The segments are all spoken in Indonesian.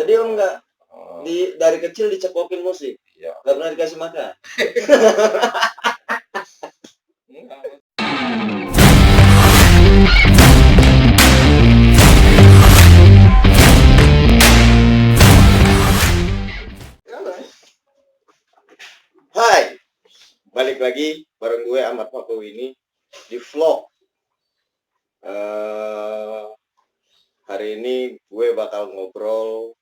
Jadi Om nggak Oh, dari kecil dicekokin musik, iya. nggak pernah dikasih makan. Enggak. Hai, balik lagi bareng gue Ahmad Paku ini di vlog. Hari ini gue bakal ngobrol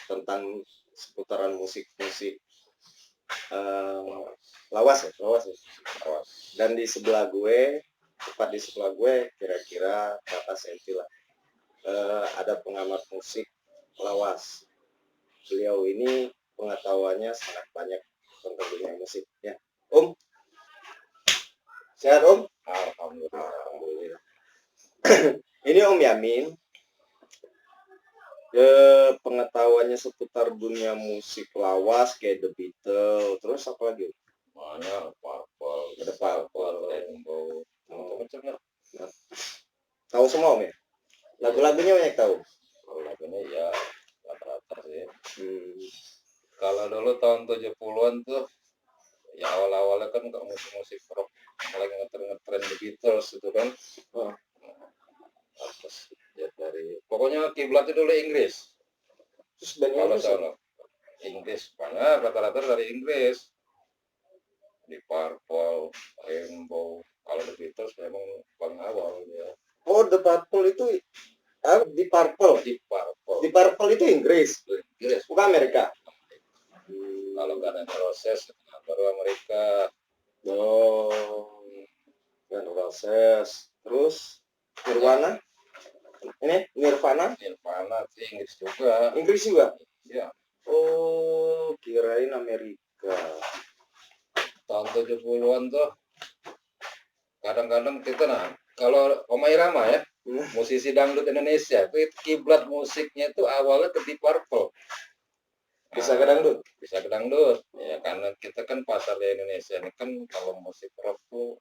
tentang seputaran musik-musik lawas ya. Awas. Dan di sebelah gue, tepat di sebelah gue, kira-kira kata senti lah. Ada pengamat musik lawas. Beliau ini pengetahuannya sangat banyak tentang dunia musik. Ya, Om. Sehat Om? Alhamdulillah. Ini Om Yamin. Pengetahuannya seputar dunia musik lawas kayak The Beatles, terus apa lagi? Mana Purple, Ada Purple, Rainbow, macam-macam lah. tahu semua Om ya? Lagu-lagunya banyak tahu. Kalau lagunya ya rata-rata sih. Kalau Kalau dulu tahun 70-an tuh, ya awal-awalnya kan nggak musik-musik rock, mulai ngetren The Beatles itu kan. Terus ya pokoknya kiblatnya dulu Inggris. Terus band Kalau Inggris soal Inggris, mana rata-rata dari Inggris. Di Purple, Rainbow. Kalau The Beatles memang paling awal ya. Oh, The Purple itu di Purple. Di Purple itu Inggris. Bukan Amerika. Kalau Guns N' Roses baru Amerika. Oh, Guns N' Roses. Terus Nirvana. Ini Nirvana Sih Inggris juga. Inggris juga. Ya. Oh, kirain Amerika. Tahun 70-an tuh kadang-kadang kita kalau Oma Irama ya, musisi dangdut Indonesia itu kiblat musiknya itu awalnya ke Deep Purple. Bisa ke dangdut? Bisa ke dangdut. Ya karena kita kan pasar di Indonesia ini kan kalau musik rock tuh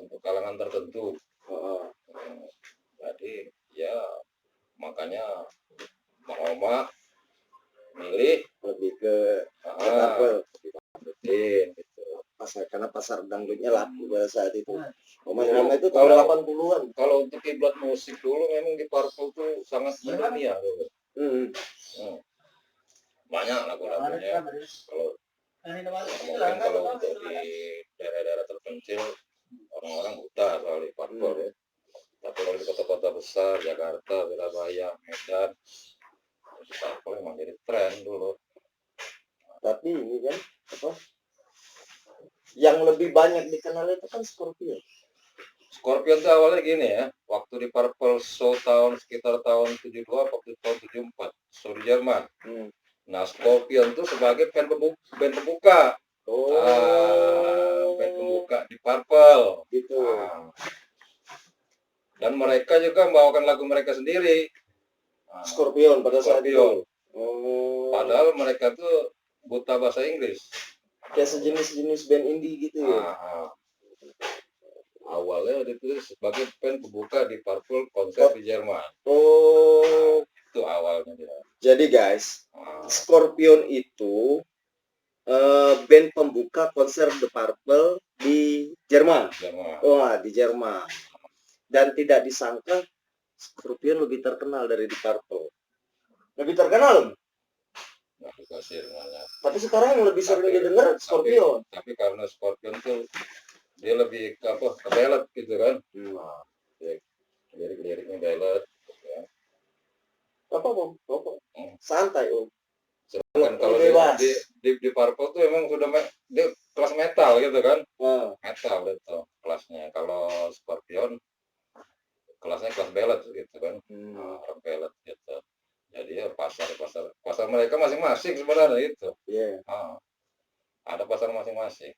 untuk kalangan tertentu. Jadi ya makanya Bang Oma milih lebih ke Purple. Gitu. Karena pasar dangdutnya laku pada saat itu. Oma itu tahun 80-an. Kalau untuk kiblat musik dulu memang di Purple tuh sangat mendunia dulu. Banyak lagu-lagunya. Kalau untuk di daerah-daerah terpencil orang-orang buta soal di Purple ya. Tapi kalau di kota-kota besar, Jakarta, Surabaya, Medan, Purple memang jadi tren dulu. Tapi ini kan apa? Yang lebih banyak dikenal itu kan Scorpion. Scorpion itu awalnya gini ya, waktu di Purple show sekitar tahun 72 waktu tahun 74, show di Jerman. Nah, Scorpion itu sebagai band pembuka. Band pembuka di Purple. Gitu. Dan mereka juga membawakan lagu mereka sendiri. Scorpion pada saat itu. Padahal mereka tuh buta bahasa Inggris. Kayak sejenis band indie gitu ya. Awalnya itu sebagai band pembuka di Purple konser di Jerman. Itu awalnya dia. Jadi guys, Scorpion itu band pembuka konser The Purple di Jerman. Wah, di Jerman. Dan tidak disangka Scorpion lebih terkenal dari The Purple. Lebih terkenal. Tapi sekarang yang lebih sering didengar Scorpion. Tapi karena Scorpion tuh dia lebih ke ballad gitu kan. Lirik-liriknya ballad. Apa Om? Santai Om. Kalau di Purple tuh emang sudah dia kelas metal gitu kan. Metal itu kelasnya. Kalau Scorpion kelasnya kelas ballad gitu kan. Rock ballad gitu. Jadi ya pasar mereka masing-masing sebenarnya itu. Ada pasar masing-masing.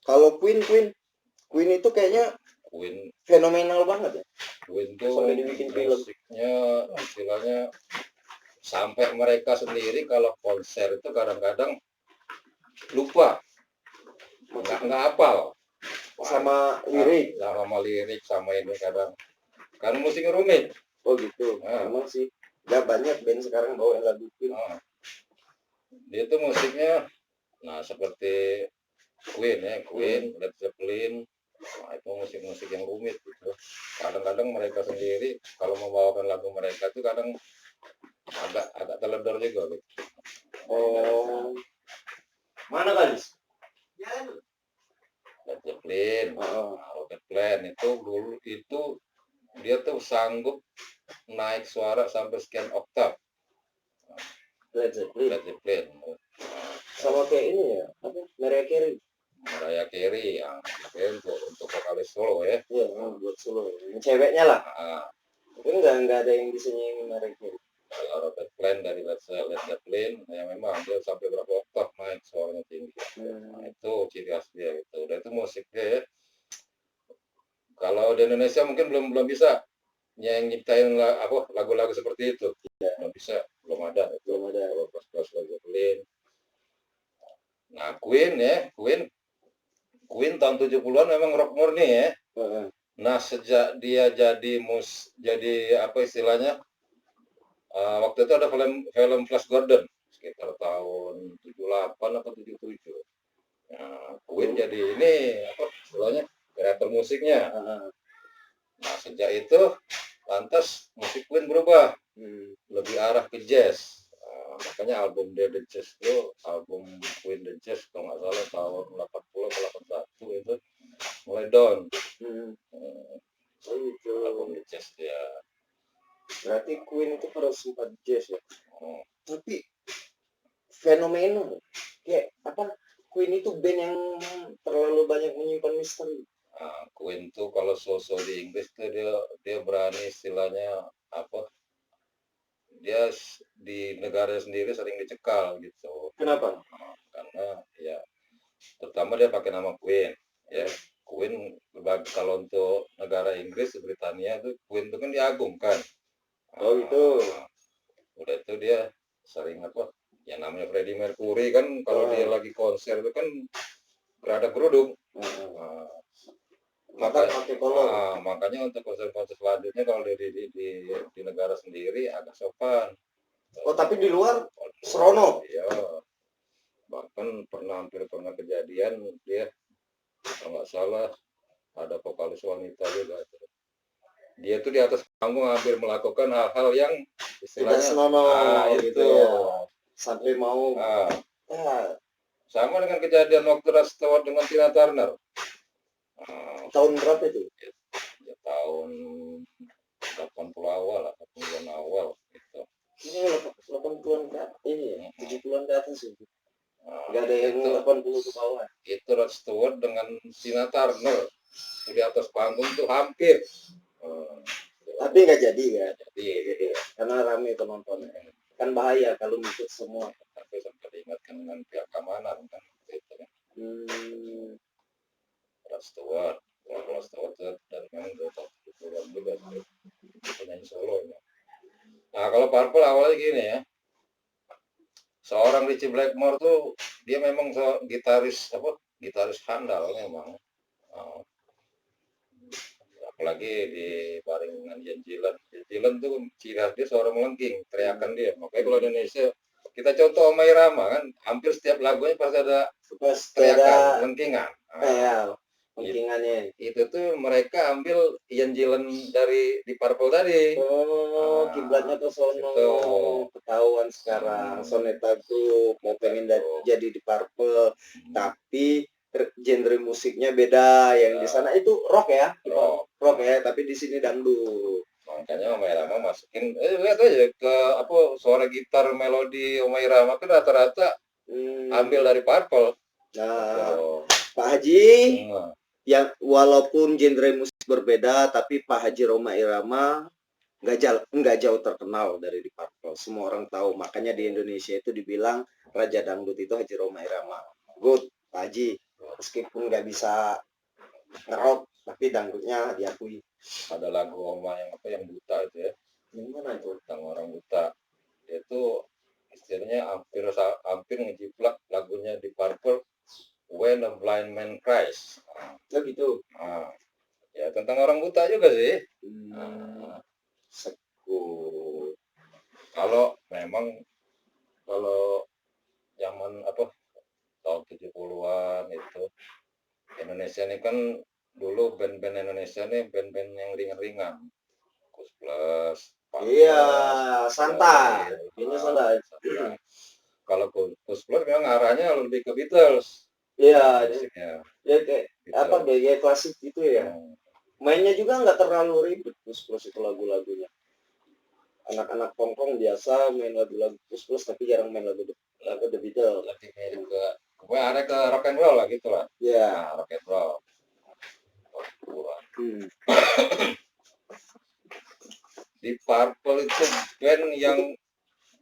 Kalau Queen itu kayaknya fenomenal banget ya. Queen tuh musiknya istilahnya sampai mereka sendiri kalau konser itu kadang-kadang lupa, nggak hafal sama lirik, sama ini kadang karena musiknya rumit. Oh gitu. Emang sih Ya banyak band sekarang bawain lagu Queen. Dia tuh musiknya, nah seperti Queen ya, Queen, Led Zeppelin, nah itu musik-musik yang rumit gitu. Kadang-kadang mereka sendiri kalau membawakan lagu mereka tuh kadang agak teledor juga gitu. Oh, mana kali? Led Zeppelin, Robert Plant itu dulu itu dia tuh sanggup naik suara sampai sekian oktav. Led Zeppelin. Led Zeppelin. Sama kayak ini ya, apa? Mariah Carey. Mariah Carey yang untuk vokalis solo ya. Iya, buat solo. Ceweknya lah. Mungkin nggak ada yang bisa nyanyi Mariah Carey. Kalau Robert Plant dari Led Zeppelin, ya memang dia sampai berapa oktav naik suaranya tinggi. Nah, itu ciri khas dia gitu. Dan itu musik dia ya. Kalau di Indonesia mungkin belum bisa nyiptain lagu-lagu seperti itu. Belum bisa, belum ada. Belum ada. Pas Led Zeppelin. Nah, Queen tahun 70-an memang rock murni ya. Nah, sejak dia jadi apa istilahnya? Waktu itu ada film Flash Gordon sekitar tahun 78 atau 77. Nah, Queen jadi ini apa istilahnya? Kreator musiknya. Nah, sejak itu lantas musik Queen berubah. Lebih arah ke jazz. Makanya album The Jazz itu, album Queen The Jazz kalau nggak salah tahun 80 atau 81 itu mulai down. Album The Jazz ya. Berarti Queen itu pada sempat jazz ya. Tapi fenomena kayak apa? Queen itu band yang terlalu banyak menyimpan misteri. Queen tuh kalau sosok di Inggris tuh dia berani istilahnya apa? Dia di negara sendiri sering dicekal gitu. Kenapa? Karena ya terutama dia pakai nama Queen ya. Queen kalau untuk negara Inggris Britania tuh Queen itu kan diagungkan. Oh gitu. Udah itu dia sering apa? Ya namanya Freddie Mercury kan kalau dia lagi konser itu kan berada gerudung. Makanya untuk konser-konser selanjutnya kalau di negara sendiri agak sopan. Oh tapi di luar serono. Iya. Bahkan hampir pernah kejadian dia kalau nggak salah ada vokalis wanita juga. Dia tuh di atas panggung hampir melakukan hal-hal yang istilahnya senonoh gitu ya. Sampai mau sama dengan kejadian waktu Rod Stewart dengan Tina Turner. Tahun berapa itu? Ya, tahun 80 awal, 80-an awal gitu. Ini 80-an ini ya, 70-an ke atas itu. Enggak ada yang 80 ke bawah. Itu Rod Stewart dengan Tina Turner di atas panggung tuh hampir. Tapi nggak jadi ya. Jadi karena rame penontonnya. Kan bahaya kalau ngikut semua. Tapi sempat diingatkan dengan pihak keamanan kan gitu kan. Rod Stewart dan memang tahun 70-an juga penyanyi solo. Nah kalau Purple awalnya gini ya, seorang Richie Blackmore tuh dia memang gitaris handal memang. Apalagi dibaring dengan Ian Gillan. Ian Gillan tuh ciri khas dia seorang melengking, teriakan dia. Makanya kalau Indonesia kita contoh Omai Rama kan, hampir setiap lagunya pasti ada teriakan, melengkingan. Melengkingannya. Itu tuh mereka ambil Ian Gillan dari di Purple tadi. Kiblatnya ke sono. Ketahuan sekarang. Soneta Group mau pengen jadi di Purple, tapi genre musiknya beda. Yang di sana itu rock ya, rock ya, tapi di sini dangdut. Makanya Omai Rama masukin, lihat aja ke apa suara gitar melodi Omai Rama kan rata-rata ambil dari Purple. Nah, Pak Haji, yang walaupun genre musik berbeda, tapi Pak Haji Rhoma Irama nggak jauh terkenal dari di Purple. Semua orang tahu, makanya di Indonesia itu dibilang Raja Dangdut itu Haji Rhoma Irama. Good, Pak Haji. Meskipun nggak bisa ngerok, tapi dangdutnya diakui. Ada lagu Oma yang buta itu ya. Yang mana itu? Tentang orang buta. Itu istilahnya hampir ngejiplak lagunya di Purple, When a Blind Man Cries. Oh gitu. Ya tentang orang buta juga sih. Sekut. Kalau memang kalau zaman tahun 70-an itu Indonesia ini kan dulu band-band Indonesia nih band-band yang ringan-ringan. Kus Plus, Iya, Pantas, santai. Daryl, Ini santai. santai. Kalau Kus Plus memang arahnya lebih ke Beatles. Iya, Musiknya ya kayak apa Beatles. gaya klasik gitu ya. Mainnya juga nggak terlalu ribet plus itu lagu-lagunya. Anak-anak pongkong biasa main lagu-lagu plus tapi jarang main lagu The Beatles. Lebih mirip ke gue ada ke rock and roll lah gitu lah. Ya. Nah, rock and roll. Di Purple itu band yang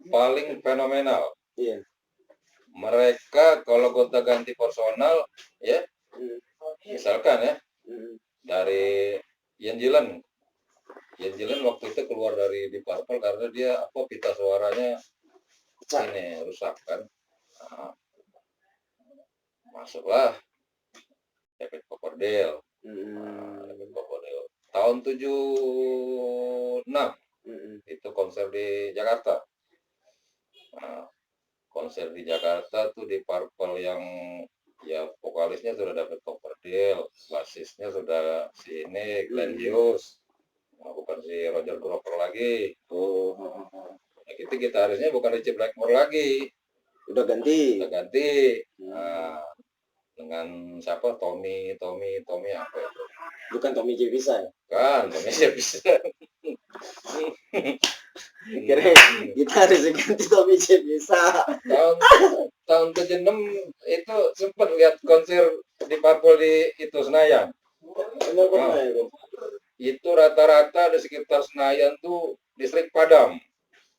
paling fenomenal. Iya. Mereka kalau gonta ganti personal ya, misalkan ya dari Ian Gillan waktu itu keluar dari di Purple karena dia pita suaranya ini rusak kan. Nah, masuklah David Coverdale. David Coverdale. Tahun 76 itu konser di Jakarta. Nah, konser di Jakarta tuh di Purple yang ya vokalisnya sudah David Coverdale, basisnya sudah si ini Glenn Hughes. Nah, bukan si Roger Glover lagi. Nah, itu gitarisnya bukan Richie Blackmore lagi. Udah ganti. Nah, dengan siapa? Tommy apa itu? Bukan Tommy Jevisa ya? Kan, Tommy Jevisa. Kira gitaris ganti Tommy Jevisa. Tahun 76 itu sempat lihat konser di Purple di itu Senayan. Itu rata-rata di sekitar Senayan tuh listrik padam.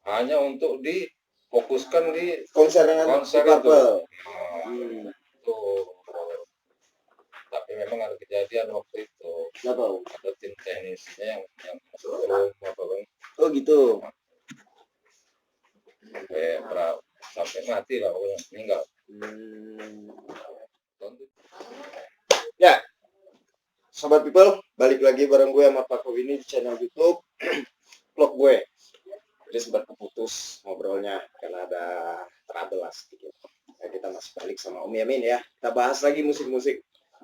Hanya untuk difokuskan di konser itu. Tapi memang ada kejadian waktu itu. Kenapa? Ada tim teknisnya yang masuk apa bang? Oh gitu. Sampai mati lah pokoknya, meninggal. Ya, Sobat People, balik lagi bareng gue sama Pak ini di channel YouTube vlog gue. Jadi sempat keputus ngobrolnya karena ada trouble lah sedikit. Ya, kita masih balik sama Om Yamin ya. Kita bahas lagi musik-musik.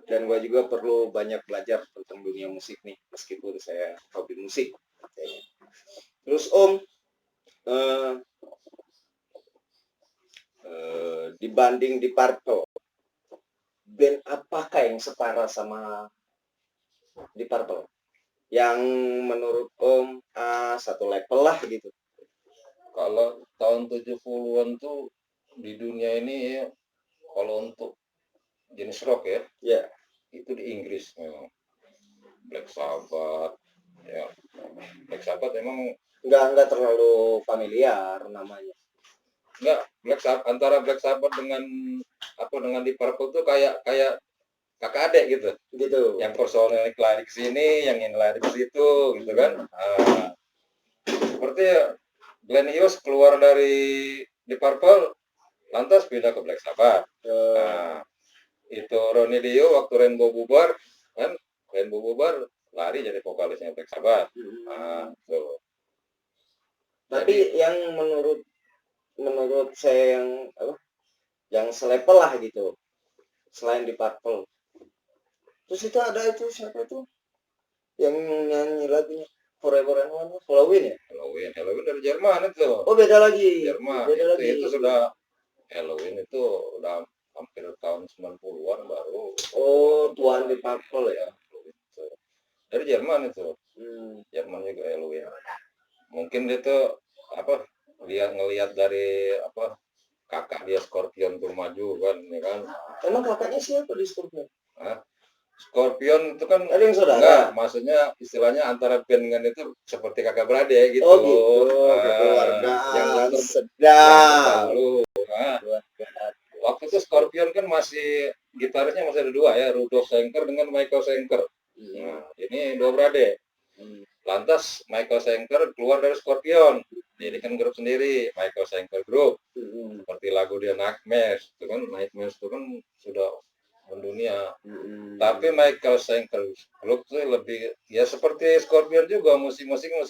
Dan gue juga perlu banyak belajar tentang dunia musik nih, meskipun saya hobi musik. Terus Om, dibanding di Purple, band apakah yang setara sama di Purple? Yang menurut Om satu level lah gitu. Kalau tahun 70-an tuh di dunia ini ya, kalau untuk jenis rock ya, itu di Inggris memang. Black Sabbath, ya. Black Sabbath emang nggak terlalu familiar namanya. Enggak, antara Black Sabbath dengan di Purple tuh kayak kakak adik gitu. Yang personel lari ke sini, yang ini lari ke situ, gitu kan. Seperti Glenn Hughes keluar dari di Purple, lantas pindah ke Black Sabbath. Nah, itu Ronnie Dio waktu Rainbow bubar, kan Rainbow bubar lari jadi vokalisnya Black Sabbath. Nah, tuh. Tapi yang menurut saya yang selevel lah gitu, selain di Purple. Terus itu ada itu siapa tuh yang nyanyi lagunya Forever and One, Halloween ya? Halloween dari Jerman itu. Oh beda lagi. Jerman. Itu sudah Halloween itu udah hampir tahun 90-an baru. Oh, tuan di Purple ya. Dari Jerman itu. Jerman juga Halloween. Mungkin dia tuh ngelihat dari kakak dia Scorpion tuh maju kan, ya kan. Emang kakaknya siapa di Scorpion? Scorpion itu kan ada yang saudara? Enggak, maksudnya istilahnya antara band dengan itu seperti kakak beradik gitu. Oh gitu, keluarga yang sedang. Waktu itu Scorpion kan masih gitarisnya masih ada dua ya, Rudolf Schenker dengan Michael Schenker. Nah, ini dua beradik. Lantas Michael Schenker keluar dari Scorpion, jadi kan grup sendiri, Michael Schenker Group. Seperti lagu dia Nightmares, itu kan Nightmares itu kan sudah mendunia. Tapi Michael Schenker Group tuh lebih ya seperti Scorpion juga musik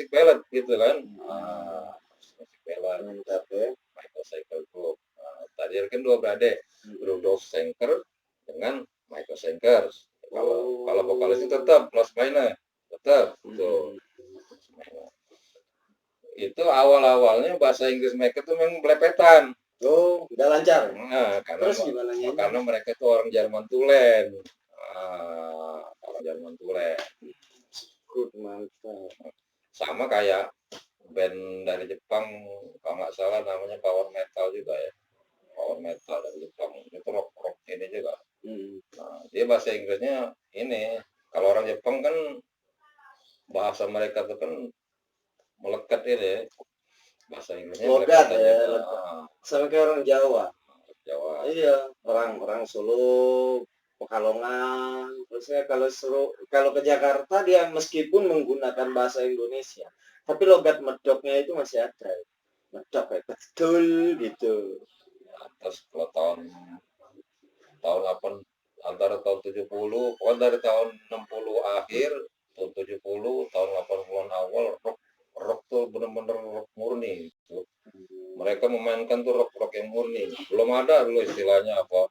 ballad gitu kan. Musik ballad. Mantap ya. Michael Schenker Group. Nah, tadi kan dua beradik, Rudolf Schenker dengan Michael Schenker. Kalau vokalis itu tetap Klaus Meine, tetap tuh. Itu awal-awalnya bahasa Inggris mereka tuh memang belepetan. Oh, nggak lancar. Nah, Terus gimana karena mereka itu orang Jerman tulen. Orang Jerman tulen. Good, mantap. Sama kayak band dari Jepang, kalau nggak salah namanya Power Metal juga ya. Power Metal dari Jepang. Itu rock ini juga. Nah, dia bahasa Inggrisnya ini. Kalau orang Jepang kan bahasa mereka tuh kan melekat ini. Bahasa Inggrisnya logat ya, sama kayak orang Jawa. Iya, orang Solo, Pekalongan. Terusnya kalau ke Jakarta dia meskipun menggunakan bahasa Indonesia, tapi logat medoknya itu masih ada. Medok kayak betul gitu. Terus kalau tahun 8 antara tahun 70, dari tahun 60 akhir, tahun 70, tahun 80-an awal rock tuh bener-bener rock murni gitu. Mereka memainkan tuh rock yang murni. Belum ada dulu istilahnya apa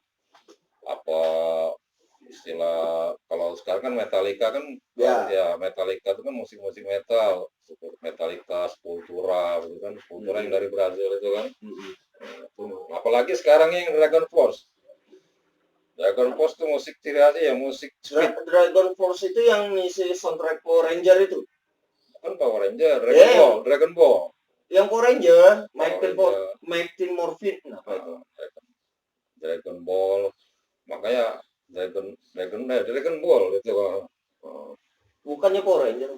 istilah, kalau sekarang kan Metallica kan ya Metallica itu kan musik-musik metal, Metallica, Sepultura gitu kan, Sepultura yang dari Brazil itu kan. Apalagi sekarang yang Dragon Force itu musik ciri khasnya ya musik speed. Dragon Force itu yang ngisi soundtrack Power Ranger itu. Kan Power Ranger, Dragon Ball. Yang Power Ranger, Mighty Morphin apa itu? Dragon Ball. Makanya Dragon Ball itu. Bukannya Power Ranger.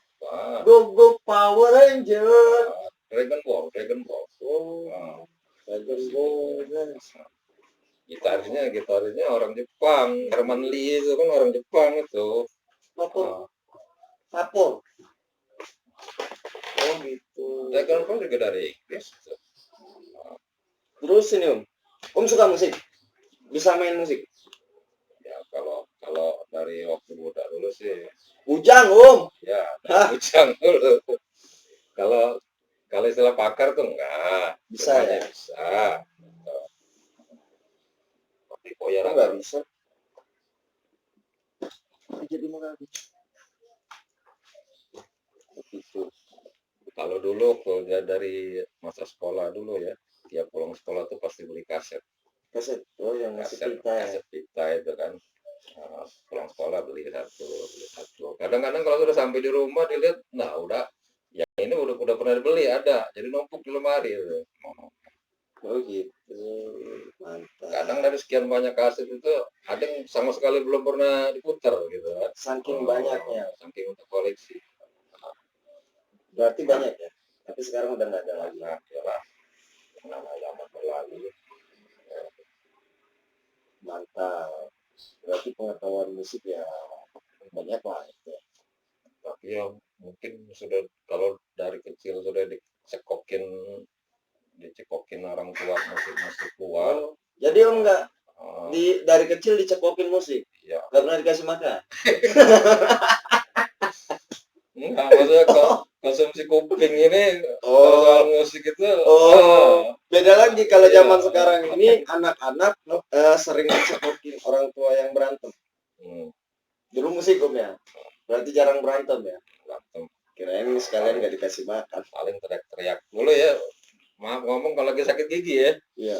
Go Power Ranger. Dragon Ball. Oh. Dragon Ball. Gitarisnya orang Jepang. Herman Lee itu kan orang Jepang itu. Papor. Oh gitu. Dragon Ball juga dari Inggris. Terus ini Om suka musik? Bisa main musik? Ya kalau dari waktu muda dulu sih. Bujang Om. Ya, bujang dulu. Kalau istilah pakar tuh enggak. Bisa ya? Bisa. Ya enggak bisa. Jadi mau gitu. Kalau dulu dari masa sekolah dulu ya, tiap pulang sekolah tuh pasti beli kaset. Oh yang kaset pita itu kan. Pulang sekolah beli satu. Kadang-kadang kalau sudah sampai di rumah dilihat, nah udah, ya ini udah pernah dibeli ada, jadi numpuk di lemari. Oh gitu, mantap. Kadang dari sekian banyak kaset itu ada yang sama sekali belum pernah diputar gitu kan. Saking banyaknya. Saking untuk koleksi. Berarti banyak ya, tapi sekarang udah nggak ada lagi. Nah, yalah, nama zaman berlalu. Mantap. Berarti pengetahuan musik ya banyak lah itu. Tapi ya mungkin sudah, kalau dari kecil sudah dicekokin orang tua musik keluar. Jadi Om nggak dari kecil dicekokin musik? Iya. Nggak pernah dikasih makan? Enggak, maksudnya konsumsi kuping ini soal musik itu. Beda lagi kalau zaman sekarang ini anak-anak sering dicekokin orang tua yang berantem. Dulu musik Om ya? Berarti jarang berantem ya? Berantem. Kirain sekalian nggak dikasih makan. Paling teriak-teriak dulu ya. Maaf ngomong kalau lagi sakit gigi ya. Iya.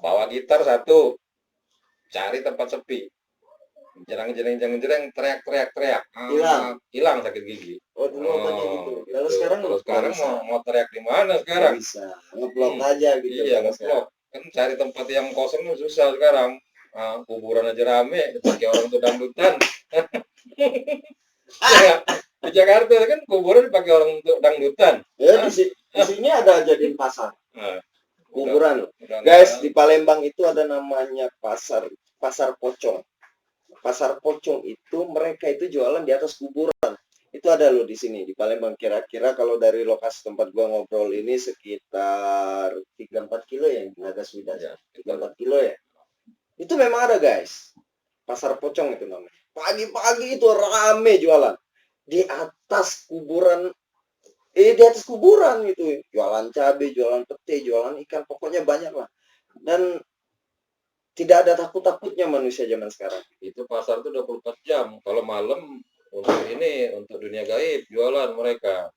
Bawa gitar satu, cari tempat sepi, jerang teriak. Hilang sakit gigi. Oh dulu katanya gitu. Kalau sekarang mau teriak di mana sekarang? Bisa ngeblok aja gitu. Iya ngeblok. Kan cari tempat yang kosong susah sekarang. Kuburan aja rame, pakai orang tuh dangdutan. Di Jakarta kan kuburan dipakai orang untuk dangdutan. Ya di sini ada jadiin pasar. Kuburan. Guys, di Palembang itu ada namanya pasar pocong. Pasar pocong itu mereka itu jualan di atas kuburan. Itu ada loh di sini di Palembang. Kira-kira kalau dari lokasi tempat gua ngobrol ini sekitar 3-4 kilo ya, Nagas Widas. 3-4 kilo ya. Itu memang ada guys. Pasar pocong itu namanya. Pagi-pagi itu rame jualan. Di atas kuburan di atas kuburan gitu, jualan cabai, jualan pete, jualan ikan, pokoknya banyak lah. Dan tidak ada takut-takutnya manusia zaman sekarang. Itu pasar tuh 24 jam. Kalau malam untuk ini, untuk dunia gaib jualan mereka.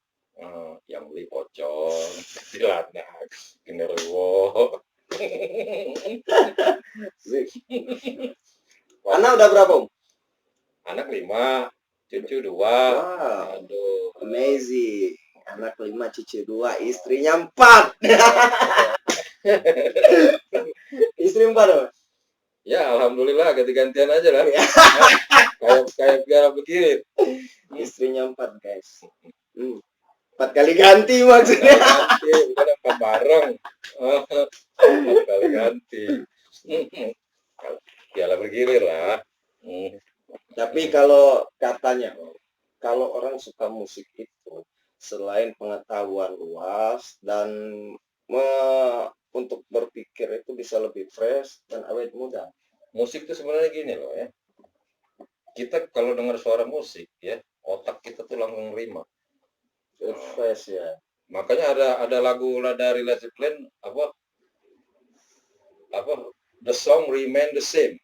Yang beli pocong, kuntilanak, genderuwo. Anak udah berapa, Om? Anak 5, cucu 2. Wow, Aduh, amazing. Anak 5, cucu 2, istrinya 4. Istri 4, Om? ya alhamdulillah ganti-gantian aja lah. Kayak biara begini. Istrinya 4, guys. 4 kali ganti maksudnya. Ganti, bukan 4 bareng. 4 kali ganti. Biara bergilir lah. Tapi kalau katanya, kalau orang suka musik itu selain pengetahuan luas dan untuk berpikir itu bisa lebih fresh dan awet muda. Musik itu sebenarnya gini loh ya. Kita kalau dengar suara musik ya, otak kita tuh langsung nerima. Fresh ya. Makanya ada lagu dari Led Zeppelin apa The Song Remain the Same.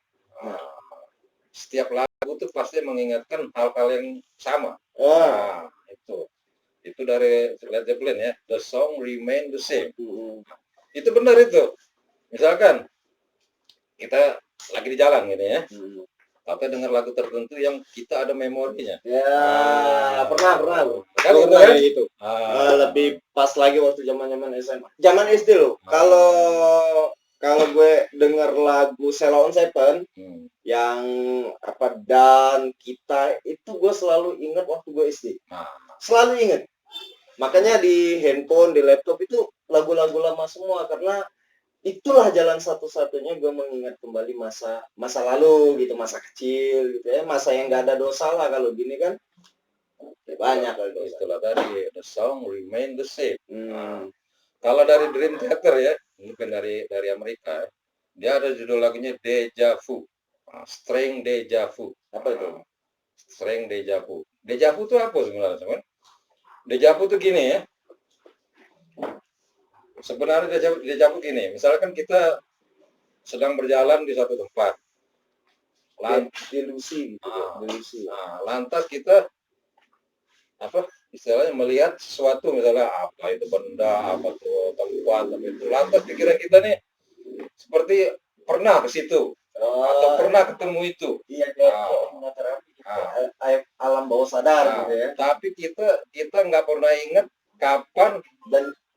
Setiap lagu tuh pasti mengingatkan hal-hal yang sama. Itu dari Led Zeppelin ya, The Song Remain the Same. Itu benar itu. Misalkan kita lagi di jalan gitu ya, tapi dengar lagu tertentu yang kita ada memorinya. Ya, pernah. Kan gitu. Lebih pas lagi waktu zaman SMA. Zaman SD loh. Kalau gue denger lagu Sheila on Seven yang dan kita itu gue selalu ingat waktu gue SD. Selalu ingat. Makanya di handphone, di laptop itu lagu-lagu lama semua karena itulah jalan satu-satunya gue mengingat kembali masa lalu gitu, masa kecil gitu ya, masa yang gak ada dosa lah. Kalau gini kan banyak istilah tadi The Song Remain the Same. Kalau dari Dream Theater ya, mungkin dari Amerika, dia ada judul lagunya Deja Vu, String Deja Vu. Apa itu? String Deja Vu. Deja Vu itu apa sebenarnya, teman? Deja Vu itu gini ya. Sebenarnya deja vu gini, misalkan kita sedang berjalan di suatu tempat, delusi gitu, delusi. Lantas kita istilahnya melihat sesuatu, misalnya apa itu benda, apa tuh tempat, apa itu, lantas pikiran kita nih seperti pernah ke situ atau pernah ketemu itu. Iya, kayak alam bawah sadar gitu ya. Tapi kita nggak pernah ingat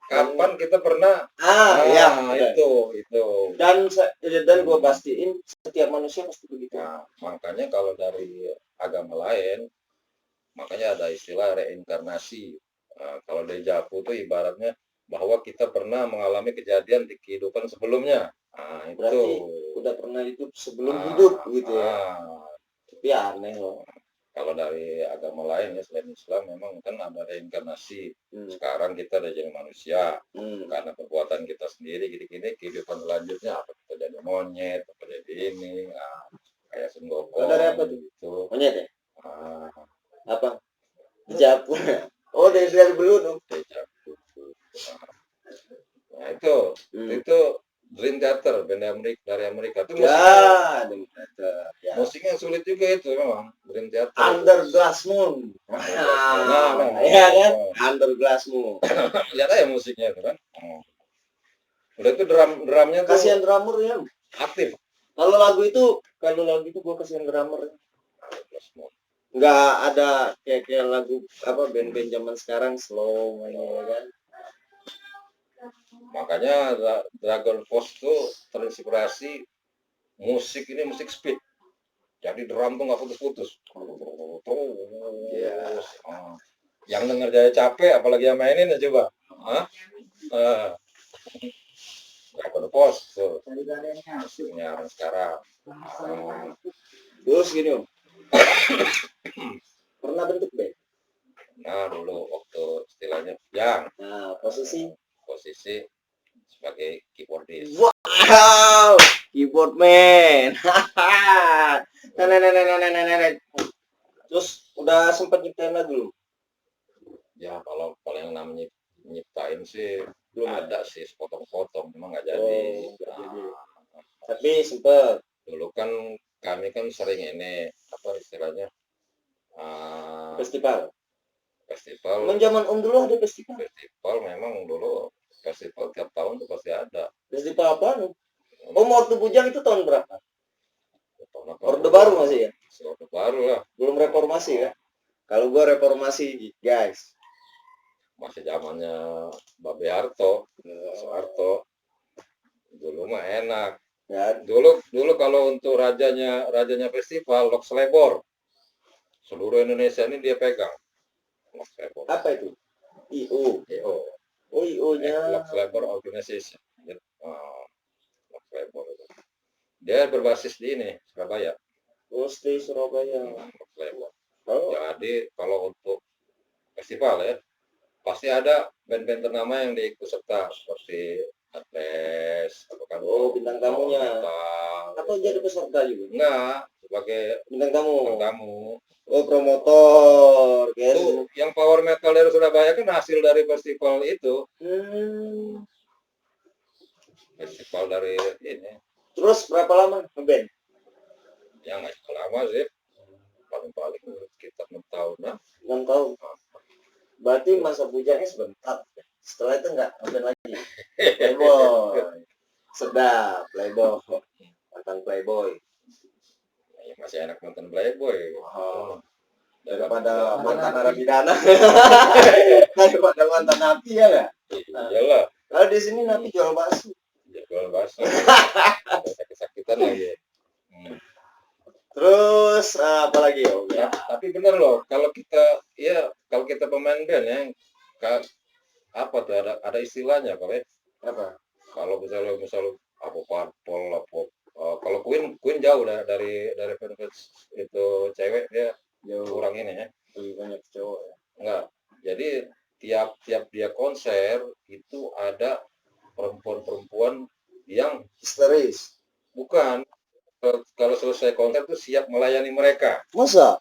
kapan kita pernah itu. Dan gue pastiin setiap manusia pasti begitu. Makanya kalau dari agama lain, makanya ada istilah reinkarnasi. Kalau deja vu itu ibaratnya bahwa kita pernah mengalami kejadian di kehidupan sebelumnya. Itu berarti udah pernah hidup sebelum hidup gitu ya. Tapi aneh loh. Kalau dari agama lain ya selain Islam memang kan ada reinkarnasi. Sekarang kita udah jadi manusia karena perbuatan kita sendiri gini-gini, kehidupan selanjutnya apa kita jadi monyet, apa jadi ini, kayak senggokong. Dari apa tuh? Gitu. Monyet ya? Apa? Dejavu. Oh, dari dulu tuh. Dejavu. Nah, itu Dream Theater, band dari Amerika. Itu musiknya sulit juga itu memang. Dream Theater. Under Glass Moon. Ya kan? Under Glass Moon. Lihat aja musiknya itu kan. Udah itu drumnya tuh. Kasihan drummer ya. Aktif. Kalau lagu itu gue kasihan drummer. Nggak ada kayak lagu band-band zaman sekarang slow kan. Makanya Dragon Force tuh terinspirasi musik speed. Jadi drum tuh nggak putus-putus. Yang denger Jaya capek, apalagi yang mainin ya coba. Dragon Force tuh. Musiknya sekarang. Terus gini Om. Pernah bentuk band? Nah dulu waktu istilahnya yang. Nah posisi sebagai keyboardist. Wow, keyboard man. Terus udah sempat nyiptain lagu belum? Ya kalau yang namanya nyiptain sih Belum ada sih sepotong-potong, memang nggak jadi. nggak jadi. Nah, Tapi sempet dulu kan kami kan sering ini apa istilahnya festival. festival. Emang zaman Om dulu ada festival? Festival memang dulu festival tiap tahun tuh pasti ada. Festival apa? Om waktu bujang itu tahun berapa? Tahun Orde Baru masih ya? Orde Baru lah. Belum reformasi ya? Kalau gua reformasi, guys. Masih zamannya Babe Harto, Soeharto. Dulu mah enak. Ya. Dulu kalau untuk rajanya festival Lok Selebor. Seluruh Indonesia ini dia pegang. Lok Selebor. Apa itu? IO. IO. Oh, IO-nya. Lok Selebor Organization. Lok Selebor. Dia berbasis di ini, Surabaya. Oh, stay Surabaya. Lok Selebor. Oh. Jadi kalau untuk festival ya, pasti ada band-band ternama yang diikut serta seperti Atles, bintang tamunya. Atau jadi peserta juga? Enggak, sebagai bintang tamu. Oh, promotor. Itu yang power metal dari Surabaya kan hasil dari festival itu. Festival dari ini. Terus berapa lama ngeband? Ya nggak lama sih. Paling sekitar 6 tahun lah. 6 tahun. Berarti masa bujangnya sebentar. Setelah itu nggak ngeband lagi. Playboy. Sedap, Playboy. Mantan Playboy. Ya, masih enak mantan Playboy. Daripada mantan narapidana. Daripada mantan napi ya nggak? Iyalah. Kalau di sini napi jual bakso. Jual bakso. Sakit-sakitan lagi. Terus apa lagi ya? Tapi benar loh, kalau kita pemain band ya, apa tuh ada istilahnya Pak ya? Apa? Kalau misalnya apa parpol apa kalau Queen jauh dari fans itu cewek dia kurang ini ya. Lebih banyak cowok ya. Enggak. Jadi tiap dia konser itu ada perempuan-perempuan yang histeris. Bukan. Kalau selesai konser tuh siap melayani mereka. Masa?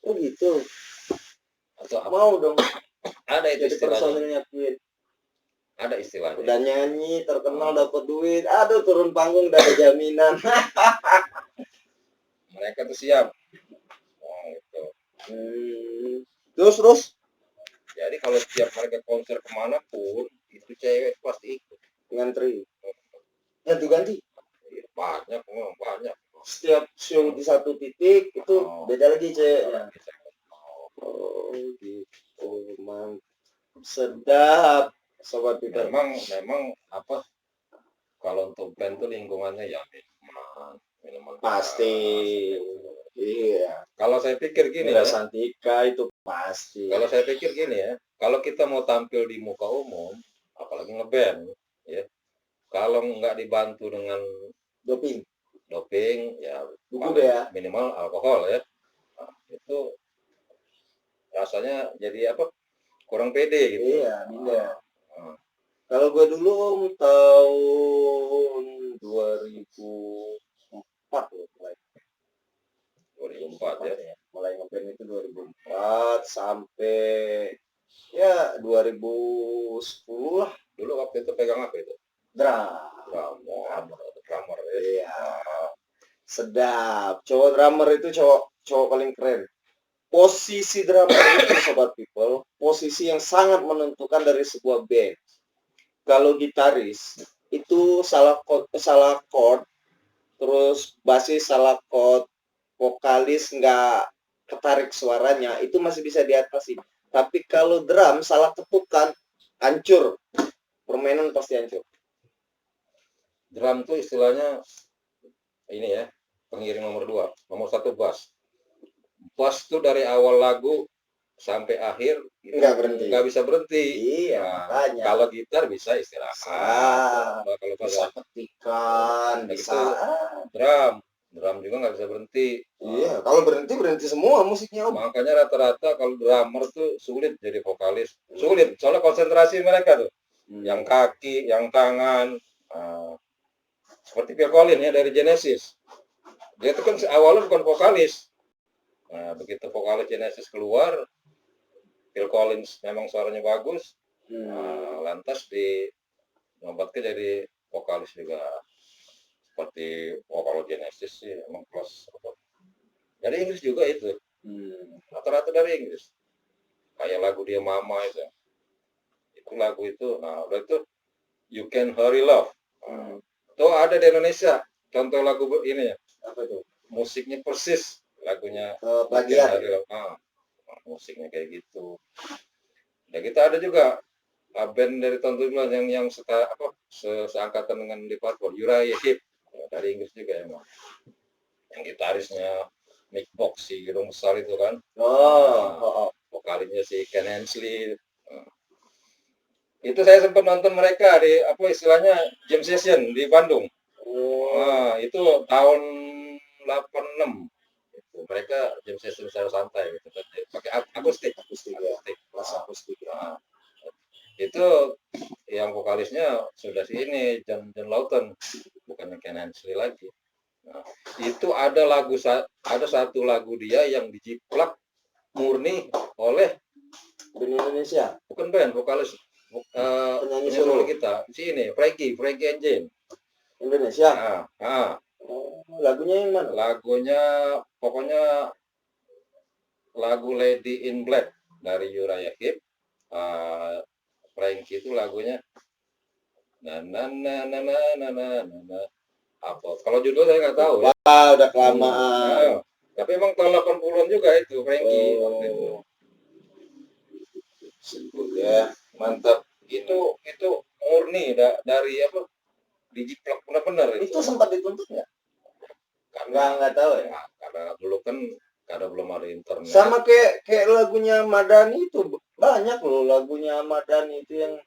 Oh gitu. Atau apa? Mau dong. Ada itu istilahnya. Ada istilahnya. Udah nyanyi, terkenal, dapat duit. Aduh, turun panggung dari jaminan. Mereka tuh siap. Gitu. Terus. Jadi kalau setiap mereka konser kemanapun, itu cewek pasti ikut. Ngantri. Ganti-ganti. Banyak. Setiap show di satu titik itu beda lagi ceweknya. Oh gitu, sedap sobat Peter. Memang apa? Kalau untuk band tuh lingkungannya ya minuman pasti. Iya. Kalau saya pikir gini ya, Santika itu pasti. Kalau saya pikir gini ya, kalau kita mau tampil di muka umum, apalagi ngeband, ya, kalau nggak dibantu dengan doping ya minimal alkohol ya, nah, itu rasanya jadi apa? Kurang pede gitu. Iya, beda. Kalau gue dulu tahun 2004 mulai. 2004 ya. Mulai ngeband itu 2004 sampai ya 2010 lah. Dulu waktu itu pegang apa itu? Drummer. Iya. Sedap. Cowok drummer itu cowok paling keren. Posisi drummer itu sobat people, posisi yang sangat menentukan dari sebuah band. Kalau gitaris itu salah chord, terus basis salah chord, vokalis nggak ketarik suaranya, itu masih bisa diatasi. Tapi kalau drum salah ketukan, hancur. Permainan pasti hancur. Drum tuh istilahnya ini ya, pengiring nomor 2, nomor 1 bass. Bass tuh dari awal lagu sampai akhir nggak bisa berhenti. Iya, kalau gitar bisa istirahat. Kalau bisa petikan, bisa drum juga nggak bisa berhenti. Iya, kalau berhenti semua musiknya. Makanya rata-rata kalau drummer tuh sulit jadi vokalis. Sulit, soalnya konsentrasi mereka tuh. Yang kaki, yang tangan. Seperti Phil Collins ya dari Genesis. Dia itu kan awalnya bukan vokalis. Nah, begitu vokalis Genesis keluar, Phil Collins memang suaranya bagus, lantas dinobatkan jadi vokalis juga. Seperti kalau Genesis sih emang kelas dari Inggris juga itu, rata-rata dari Inggris. Kayak lagu dia Mama itu lagu itu, nah udah itu You Can Hurry Love. Tuh ada di Indonesia contoh lagu ini ya. Apa itu? Musiknya persis lagunya plagiat. Musiknya kayak gitu. Ya kita ada juga band dari tahun 70 yang seangkatan dengan Liverpool, Uriah Heep, dari Inggris juga emang. Yang gitarisnya Mick Box si hidung besar itu kan. Vokalisnya si Ken Hensley. Itu saya sempat nonton mereka di istilahnya jam session di Bandung. Itu tahun 86. Mereka jam session secara santai gitu, pakai akustik. Itu yang vokalisnya sudah ini John Lawton, bukannya Ken Hensley lagi. Nah, itu ada satu lagu dia yang dijiplak murni oleh band Indonesia, bukan band, vokalis penyanyi solo kita si ini Frankie Engine Indonesia. Lagunya yang mana? Lagunya pokoknya lagu Lady in Black dari Uriah Heep. Frankie itu lagunya apa? Kalau judul saya nggak tahu ya. Udah kelamaan. Tapi emang tahun 80-an juga itu Frankie waktu itu. Ya, mantap. Itu murni dari dijiplak benar-benar itu sempat dituntut nggak? Karena nggak tahu ya. Karena dulu kan belum ada internet. Sama kayak lagunya Madani itu banyak loh, lagunya Madani itu yang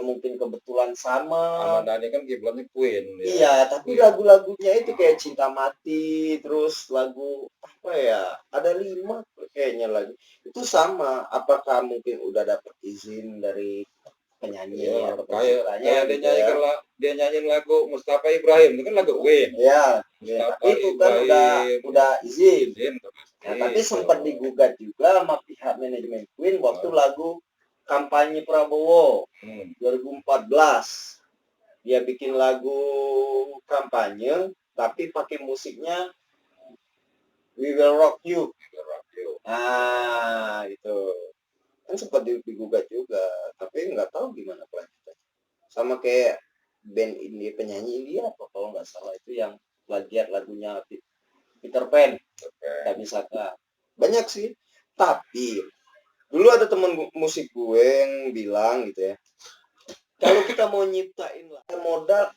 mungkin kebetulan sama. Madani kan kiblatnya Queen. Iya, tapi lagu-lagunya itu kayak Cinta Mati, terus lagu apa ya? Ada 5 kayaknya lagi. Itu sama. Apakah mungkin udah dapat izin dari penyanyi atau kayak dia nyanyiin lagu Mustafa Ibrahim itu kan lagu Queen. Ya, itu kan udah izin. Nah, tapi sempat digugat juga sama pihak manajemen Queen waktu lagu kampanye Prabowo 2014. Dia bikin lagu kampanye tapi pakai musiknya We Will Rock You. Gitu. Kan sempat digugat juga, tapi nggak tahu gimana kelanjutannya. Sama kayak band ini, penyanyi India apa kalau nggak salah itu yang plagiat lagunya Peter Pan. Nggak bisa kah? Banyak sih. Tapi dulu ada temen musik gue yang bilang gitu ya, kalau kita mau nyiptain modal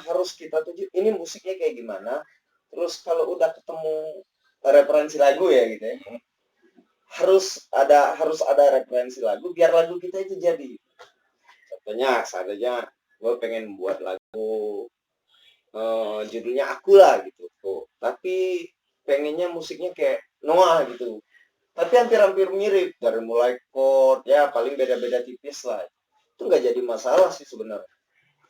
harus kita tuju ini musiknya kayak gimana. Terus kalau udah ketemu referensi lagu ya gitu ya, harus ada referensi lagu biar lagu kita itu jadi. Contohnya seadanya gue pengen buat lagu judulnya Aku lah gitu. Tapi pengennya musiknya kayak Noah gitu. Tapi hampir mirip dari mulai chord ya paling beda-beda tipis lah. Itu nggak jadi masalah sih sebenarnya.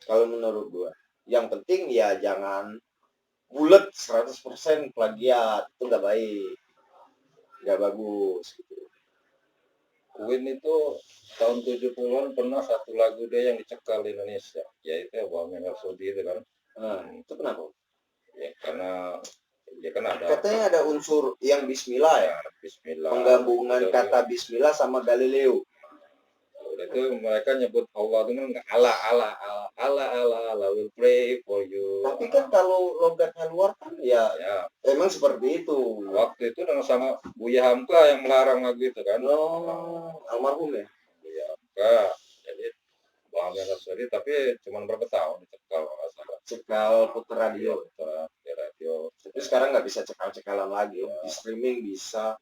Kalau menurut gue. Yang penting ya jangan bulat 100% plagiat, itu nggak baik. Nggak bagus gitu. Queen itu tahun 70-an pernah satu lagu dia yang dicekal di Indonesia, yaitu Bohemian Rhapsody itu kan. Itu kenapa? Ya karena dia kan ada katanya ada unsur yang Bismillah ya. Bismillah. Penggabungan kata Bismillah sama Galileo. Itu mereka nyebut Allah itu kan Allah will pray for you. Tapi kan kalau logatnya luar kan ya emang seperti itu. Waktu itu dengan sama Buya Hamka yang melarang lagu itu kan. Almarhum ya. Buya Hamka. Jadi Bohemian Rhapsody tapi cuma berapa tahun dicekal nggak salah. Cekal putar radio. Di radio. Tapi sekarang nggak bisa cekal-cekalan lagi. Di streaming bisa,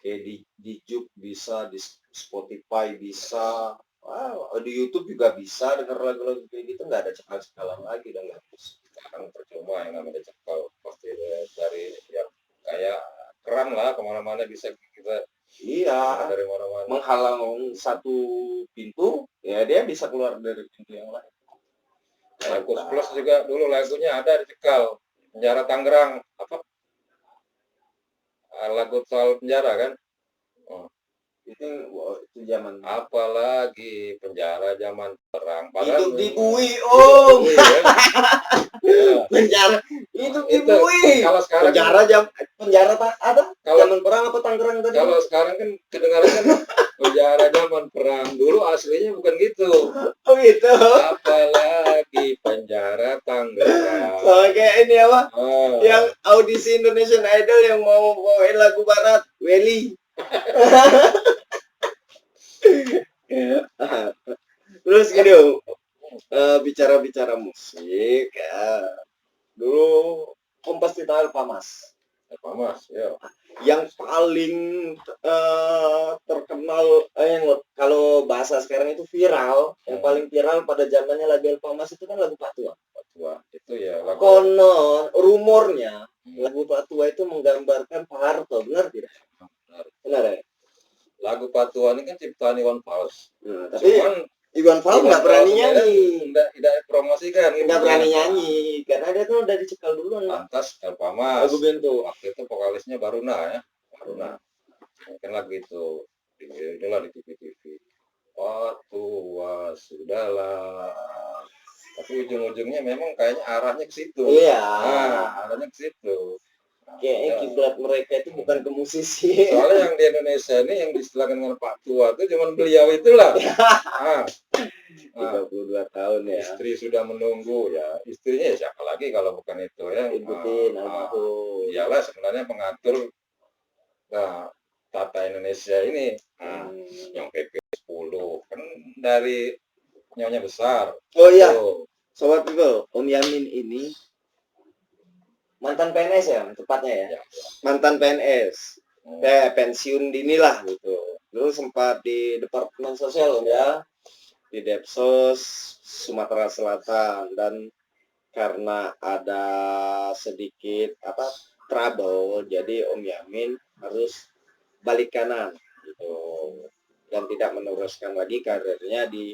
kayak di YouTube bisa, di Spotify bisa, di YouTube juga bisa denger lagu-lagu kayak gitu, nggak ada cekal-cekalan lagi, udah nggak bisa. Sekarang percuma yang namanya cekal, pasti dari yang kayak keran lah kemana-mana bisa kita. Iya, dari mana-mana. Menghalang satu pintu, ya dia bisa keluar dari pintu yang lain. Kus Plus juga dulu lagunya ada dicekal, penjara Tangerang lagu soal penjara kan. Itu zaman apalagi penjara zaman perang. hidup di bui om. Penjara hidup di bui. Kalau sekarang penjara apa? Zaman perang apa Tangerang tadi? Kalau sekarang kan kedengaran kan penjara zaman perang. Dulu aslinya bukan gitu. Oh gitu. Apalagi penjara Tangerang. Kayak ini apa? Yang audisi Indonesian Idol yang mau bawain lagu barat, Welly. Terus gitu, bicara-bicara musik ya, dulu Om pasti tahu Pamas. Ya. Yang paling terkenal, kalau bahasa sekarang itu viral, yang paling viral pada zamannya lagu El Pamas itu kan lagu Pak Tua. Itu ya. Konon rumornya lagu Pak Tua itu menggambarkan Pak Harto, benar tidak? Benar ya. Lagu Pak Tua ini kan ciptaan Iwan Fals. Tapi Iwan Fals nggak berani nyanyi. Tidak promosikan. Nggak berani nyanyi karena dia tuh udah dicekal duluan. Lantas El Pamas. Lagu Bento. Waktu itu vokalisnya Baruna ya. Baruna. Mungkin lagu itu inilah di TV. Pak Tua sudahlah. Tapi ujung-ujungnya memang kayaknya arahnya ke situ. Iya. Arahnya ke situ. Kayaknya kiblat mereka itu bukan ke musisi. Soalnya yang di Indonesia ini yang diistilahkan dengan Pak Tua itu cuma beliau itulah. 32 tahun ya. Istri sudah menunggu ya. Istrinya ya siapa lagi kalau bukan itu ya. Ikutin almarhum. Dialah sebenarnya pengatur tata Indonesia ini. Yang PP 10 kan dari Nyonya Besar. Oh iya. Sobat People, Om Yamin ini mantan PNS ya, tepatnya ya. Mantan PNS. Pensiun dini lah gitu. Dulu sempat di Departemen Sosial ya, di Depsos Sumatera Selatan, dan karena ada sedikit trouble, jadi Om Yamin harus balik kanan gitu dan tidak meneruskan lagi karirnya di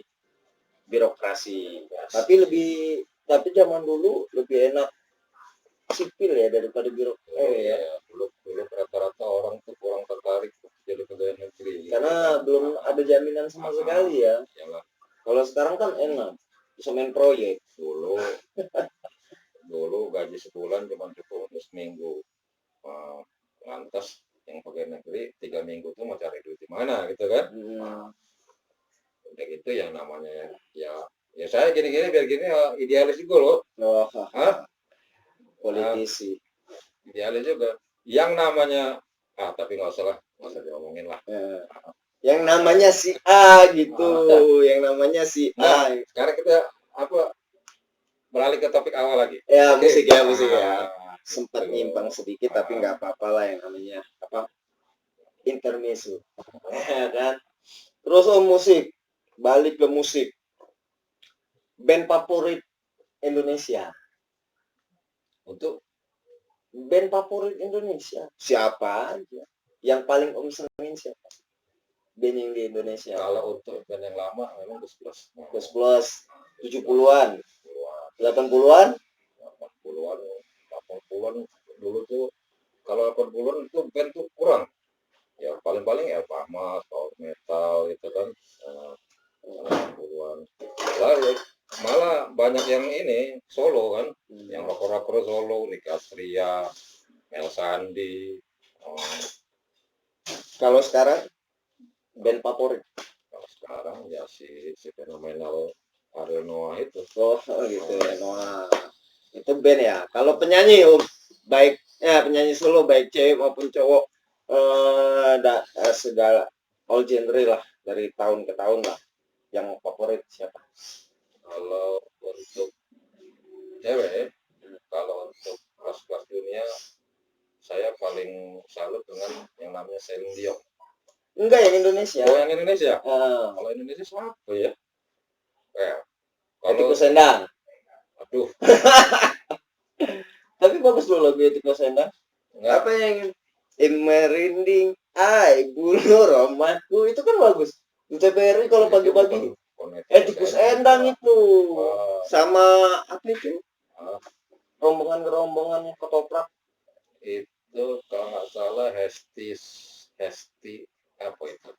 birokrasi. Tapi zaman dulu lebih enak sipil ya daripada birokrasi. Dulu rata-rata orang tuh kurang tertarik jadi pegawai negeri karena belum ada jaminan sama sekali ya. Kalau sekarang kan enak, bisa main proyek. Dulu gaji sebulan cuma cukup untuk seminggu. Lantas yang pegawai negeri 3 minggu tuh mau cari duit di mana gitu kan. Udah gitu yang namanya ya saya gini-gini biar gini idealis juga loh. Politisi. Idealis juga. Yang namanya tapi nggak usah diomongin lah. Yang namanya si A gitu. Yang namanya si A. Sekarang kita beralih ke topik awal lagi. Ya, musik ya. Sempat nyimpang sedikit tapi nggak apa-apa lah, yang namanya intermezzo. Kan? Terus musik. Balik ke musik. Band favorit Indonesia. Untuk band favorit Indonesia siapa aja? Yang paling Om senengin siapa? Band yang di Indonesia. Kalau untuk band yang lama memang Gus Plus 70-an, 80-an, 80-an dulu tuh. Kalau 80-an itu band tuh kurang. Ya paling-paling ya Pamas, power metal itu kan. 80-an. Lalu malah banyak yang ini solo kan, yang rocker solo, Nick Astria, Mel Sandi. Kalau sekarang band favorit? Kalau sekarang ya si fenomenal Ariel Noah itu. Gitu ya, Noah. Itu band ya. Kalau penyanyi baik penyanyi solo baik cewek maupun cowok, segala all genre lah, dari tahun ke tahun lah. Yang favorit siapa? Kalau untuk cewek, kalau untuk kelas dunia, saya paling salut dengan yang namanya Celine Dion. Enggak, yang Indonesia. Oh, yang Indonesia? Kalau Indonesia siapa ya? Kalau Sendang. Aduh. Tapi bagus loh lagu Tiko Sendang. Apa yang merinding, bunuh romanku, itu kan bagus. Di TVRI kalau pagi-pagi. Tikus Endang itu. Sama apa itu? Rombongan ketoprak. Itu kalau nggak salah Hesti apa itu?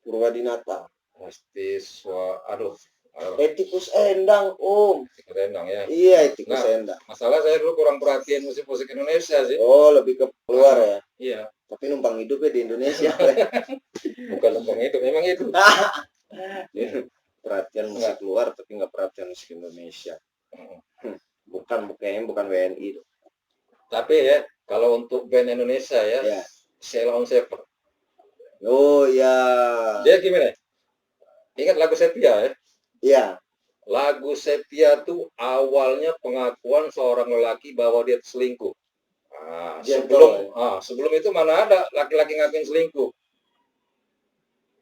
Purwadinata. Aduh, Etikus Endang, Om. Etikus Endang ya. Iya, Etikus Nah, Endang. masalah saya dulu kurang perhatiin musik-musik Indonesia sih. Oh, lebih ke luar ya? Iya. Tapi numpang hidupnya di Indonesia. Bukan numpang hidup, memang itu. Perhatian musik luar, tapi nggak perhatian musik Indonesia. Bukan WNI. Tapi ya, kalau untuk band Indonesia ya, Sheila on Seven. Oh ya. Dia gimana? Ingat lagu Sepia ya? Iya. Lagu Sepia tuh awalnya pengakuan seorang lelaki bahwa dia selingkuh. Sebelum itu mana ada laki-laki ngakuin selingkuh?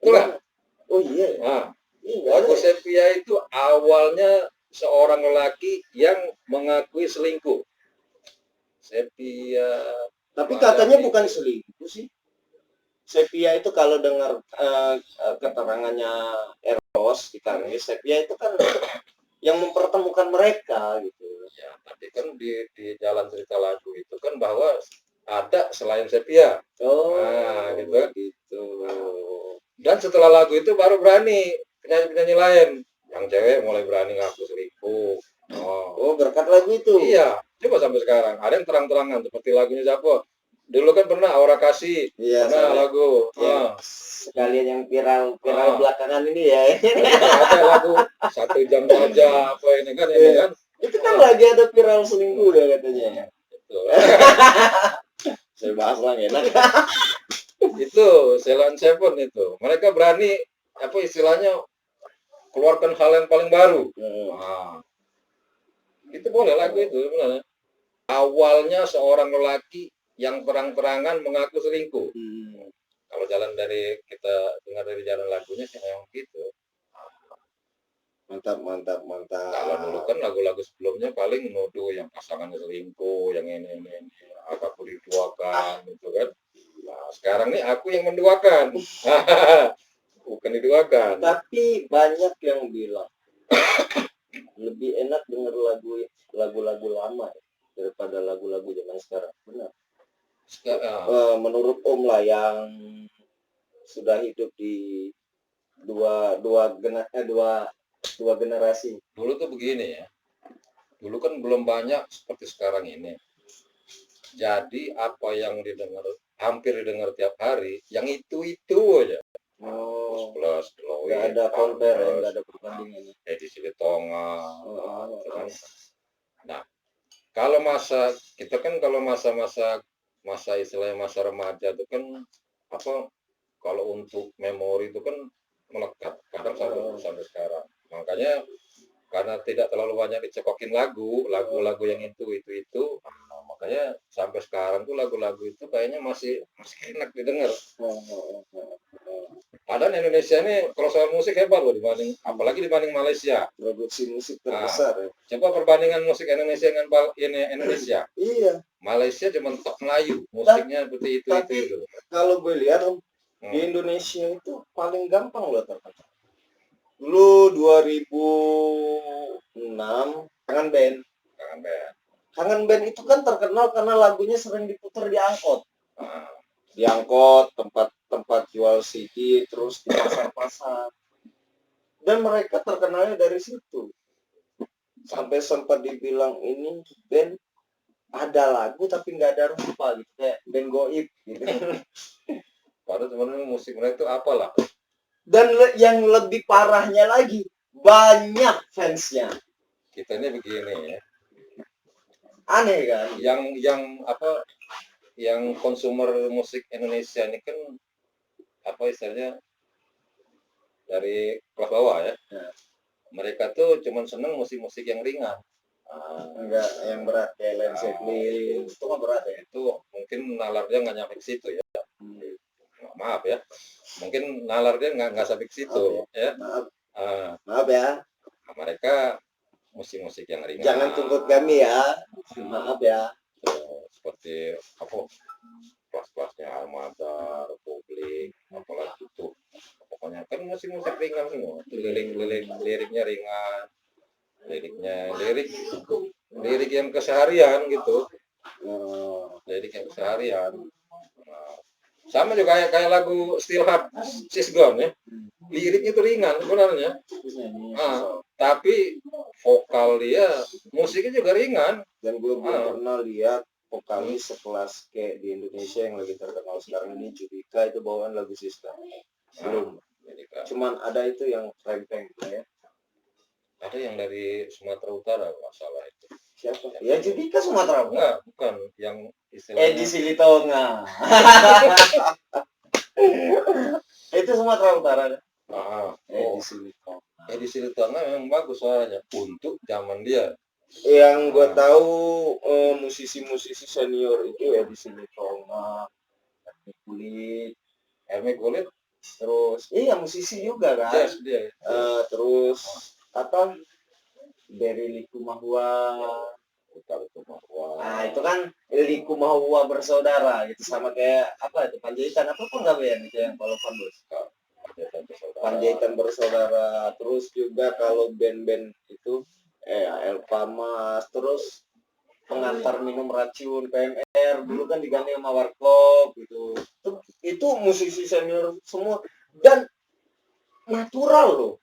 Betul. Oh iya. Lagu Sepia itu awalnya seorang lelaki yang mengakui selingkuh. Sepia. Tapi katanya bukan selingkuh sih. Sepia itu kalau dengar keterangannya Eros di Kamis, Sepia itu kan yang mempertemukan mereka gitu. Ya, tapi kan di jalan cerita lagu itu kan bahwa ada selain Sepia. Gitu. Dan setelah lagu itu baru berani penyanyi-penyanyi lain. Yang cewek mulai berani ngaku selingkuh. Berkat lagu itu. Iya, coba sampai sekarang. Ada yang terang-terangan seperti lagunya siapa? Dulu kan pernah Aura Kasih, pernah lagu. Sekalian yang viral belakangan ini ya. Ada lagu 1 jam saja apa ini kan kan. Itu kan lagi ada viral selingkuh ya katanya. Saya bahas lagi enak. Itu Sheila on Seven itu. Mereka berani apa istilahnya keluarkan hal yang paling baru. Itu boleh lagu itu sebenarnya. Awalnya seorang lelaki yang terang-terangan mengaku selingkuh. Kalau kita dengar dari jalan lagunya sih memang gitu. Mantap. Kalau dulu kan lagu-lagu sebelumnya paling nuduh yang pasangannya selingkuh, yang ini aku diduakan gitu kan. Nah, sekarang nih aku yang menduakan. Bukan diduakan. Tapi banyak yang bilang lebih enak denger lagu-lagu lama daripada lagu-lagu zaman sekarang. Benar. Menurut Om lah yang sudah hidup di dua generasi. Dulu tuh begini ya. Dulu kan belum banyak seperti sekarang ini. Jadi apa yang hampir didengar tiap hari, yang itu aja. Plus, nggak ada compare, nggak ada perbandingan. Edisi Litonga. Nah, kalau masa istilahnya masa remaja itu kan kalau untuk memori itu kan melekat kadang sampai sekarang. Makanya karena tidak terlalu banyak dicekokin lagu yang itu makanya sampai sekarang tuh lagu-lagu itu kayaknya masih enak didengar. Padahal Indonesia ini kalau soal musik hebat loh apalagi dibanding Malaysia. Produksi musik terbesar. Coba perbandingan musik Indonesia dengan Indonesia. Iya. Malaysia cuma top Melayu, musiknya seperti itu. Kalau gue lihat di Indonesia itu paling gampang loh terkenal. Dulu 2006 Kangen Band itu kan terkenal karena lagunya sering diputar di angkot. Di angkot, tempat jual CD, terus di pasar-pasar. Dan mereka terkenalnya dari situ. Sampai sempat dibilang ini band ada lagu tapi nggak ada rupa gitu, kayak band goib gitu. Padahal sebenarnya musik mereka itu apalah. Dan yang lebih parahnya lagi, banyak fansnya. Kita ini begini ya. Aneh kan? Yang konsumer musik Indonesia ini kan istilahnya dari kelas bawah ya. Mereka tuh cuma seneng musik-musik yang ringan. Enggak yang berat kayak Led Zeppelin. Itu kan berat ya. Itu mungkin nalarnya nggak nyampe ke situ ya. Maaf ya, mungkin nalar dia nggak sampai ke situ ya. Maaf ya. Mereka musik-musik yang ringan. Jangan tuntut kami ya. Maaf ya. Seperti kelas-kelasnya Armada, Republik, apalagi itu. Pokoknya kan musik-musik ringan semua. Liriknya ringan. Lirik yang keseharian gitu. Jadi kayak seharian. Nah, sama juga kayak lagu Still Heart She's Gone ya. Liriknya itu ringan sebenarnya. Tapi vokal dia, musiknya juga ringan. Dan gue belum pernah lihat vokalis sekelas kayak di Indonesia yang lagi terkenal sekarang ini, Judika, itu bawaan lagu Siska. Belum. Cuman ada itu yang rempeng ya. Ada yang dari Sumatera Utara masalah itu. Siapa? Ya Judika Sumatera Utara. Bukan, yang istilahnya Edi Silitonga. Itu Sumatera Utara. Edi Silitonga memang bagus suaranya untuk zaman dia. Yang gue tahu musisi-musisi senior itu Edi Silitonga, Hermi Kulit, terus iya musisi juga kan. Jazz dia. Terus apa? Dari Likumahua. Nah itu kan Likumahua bersaudara gitu, sama kayak apa itu Panjaitan apa pun nggak ya itu yang kalau Bos. Panjaitan bersaudara. Terus juga kalau band-band itu Elpamas, terus pengantar minum racun PMR dulu kan diganti sama Warkop gitu. Itu musisi senior semua dan natural loh.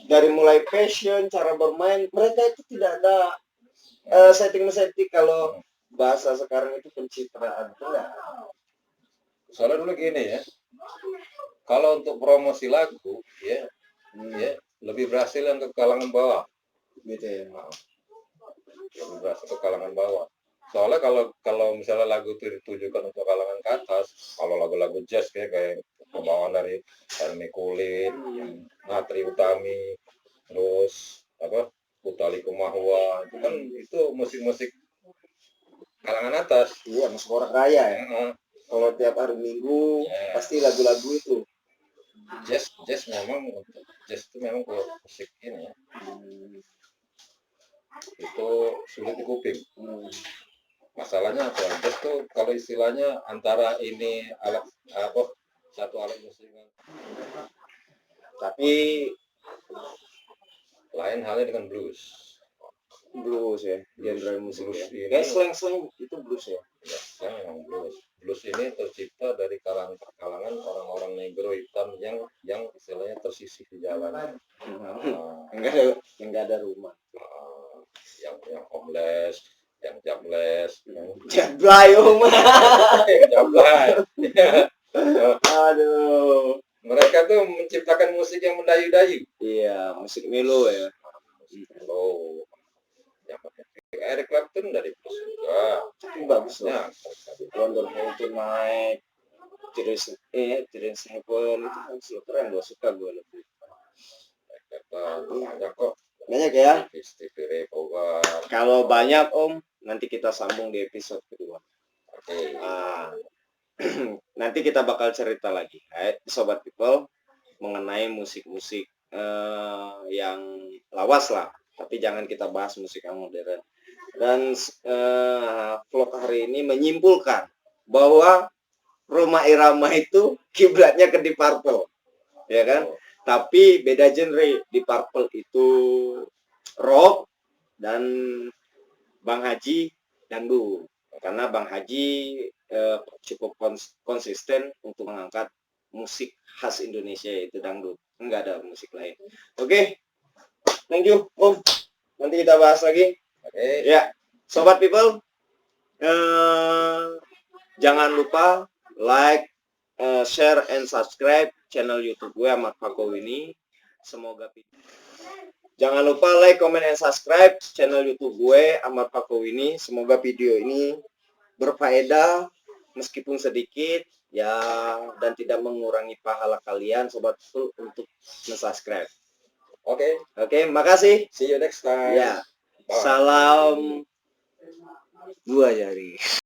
Dari mulai passion, cara bermain, mereka itu tidak ada setting kalau bahasa sekarang itu pencitraan. Enggak. Soalnya dulu gini ya, kalau untuk promosi lagu ya, ya lebih berhasil yang ke kalangan bawah, gitu ya. Lebih berhasil ke kalangan bawah. Soalnya kalau misalnya lagu itu ditujukan untuk kalangan ke atas, kalau lagu-lagu jazz kayak pembawaan dari Hermi Kulit, Natri Utami, terus apa Utha Likumahua, itu kan itu musik-musik kalangan atas. Iya, musik orang kaya ya. Kalau tiap hari Minggu pasti lagu-lagu itu. Jazz memang itu memang musik ini ya. Itu sulit dikuping. Masalahnya apa? Jazz tuh kalau istilahnya antara ini alat apa satu alat musik. Tapi lain halnya dengan blues. Blues ya, genre musik blues ya. Ini, kayak slang itu blues ya. Ya, memang blues. Blues ini tercipta dari kalangan orang-orang negro hitam yang istilahnya tersisih di jalan. Enggak ada rumah. Yang homeless, yang jobless, jablay jablay. Aduh. Mereka tuh menciptakan musik yang mendayu-dayu. Iya, musik melo ya. Musik melo. Eric Clapton dari blues juga. Bagus lah. London Hall Tonight, Terence Heaven itu kan keren, gue suka gue lebih. Banyak kok. Banyak ya. Stevie Ray Vaughan. Kalau banyak Om, nanti kita sambung di episode kedua. Nanti kita bakal cerita lagi, Sobat People, mengenai musik-musik yang lawas lah. Tapi jangan kita bahas musik yang modern. Dan vlog hari ini menyimpulkan bahwa Rhoma Irama itu kiblatnya ke Deep Purple, ya kan? Tapi beda genre. Deep Purple itu rock dan Bang Haji dangdut. Karena Bang Haji cukup konsisten untuk mengangkat musik khas Indonesia, yaitu dangdut. Enggak ada musik lain. Oke. Thank you, Om. Nanti kita bahas lagi. Ya, Sobat People, jangan lupa like, share, and subscribe channel YouTube gue Ahmad Pakow ini. Semoga jangan lupa like, comment, and subscribe channel YouTube gue Ahmad Pakow ini. Semoga video ini berfaedah meskipun sedikit ya, dan tidak mengurangi pahala kalian Sobat People untuk subscribe. Oke, makasih. See you next time. Ya. Salam 2 jari.